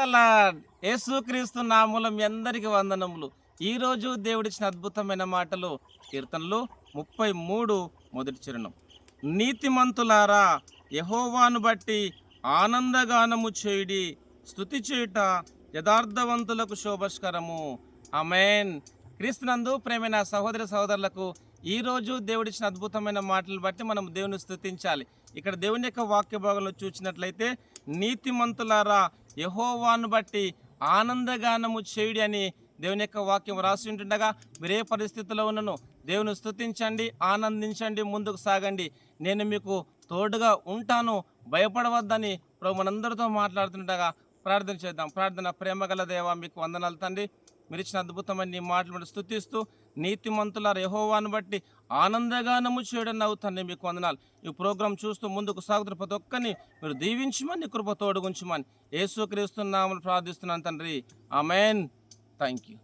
Lord. యేసుక్రీస్తు నామములో మీ అందరికి వందనములు. ఈరోజు దేవుడిచ్చిన అద్భుతమైన మాటలు కీర్తనలు 33 మొదటి చరణం. నీతిమంతులారా యెహోవాను బట్టి ఆనందగానము చేయుడి, స్తుతి చేయుట యథార్థవంతులకు శోభస్కరము. ఆమేన్. క్రీస్తునందు ప్రేమైన సహోదర సహోదరులకు ఈరోజు దేవుడిచ్చిన అద్భుతమైన మాటలు బట్టి మనం దేవుని స్తుతించాలి. ఇక్కడ దేవుని యొక్క వాక్య భాగంలో చూసినట్లయితే నీతిమంతులారా యెహోవాను బట్టి ఆనందగానము చేయుడి అని దేవుని యొక్క వాక్యం రాసి ఉంటుండగా మీరే పరిస్థితిలో ఉన్నను దేవుని స్తుతించండి, ఆనందించండి, ముందుకు సాగండి. నేను మీకు తోడుగా ఉంటాను, భయపడవద్దని ప్రభు మనందరితో మాట్లాడుతుండగా ప్రార్థన చేద్దాం. ప్రార్థన. ప్రేమగల దేవా, మీకు వందనాలు తండ్రి. మీరు ఇచ్చిన అద్భుతమైన నీ మాటలు స్తుతిస్తూ నీతిమంతులారా యెహోవాను బట్టి ఆనందగానము చేయడం అవుతాను. మీకు వందనాలు. ఈ ప్రోగ్రాం చూస్తూ ముందుకు సాగుతున్న ప్రతి ఒక్కరిని మీరు దీవించమని, కృప తోడుగుంచమని యేసుక్రీస్తు నామములో ప్రార్థిస్తున్నాను తండ్రి. ఆమేన్. Thank you.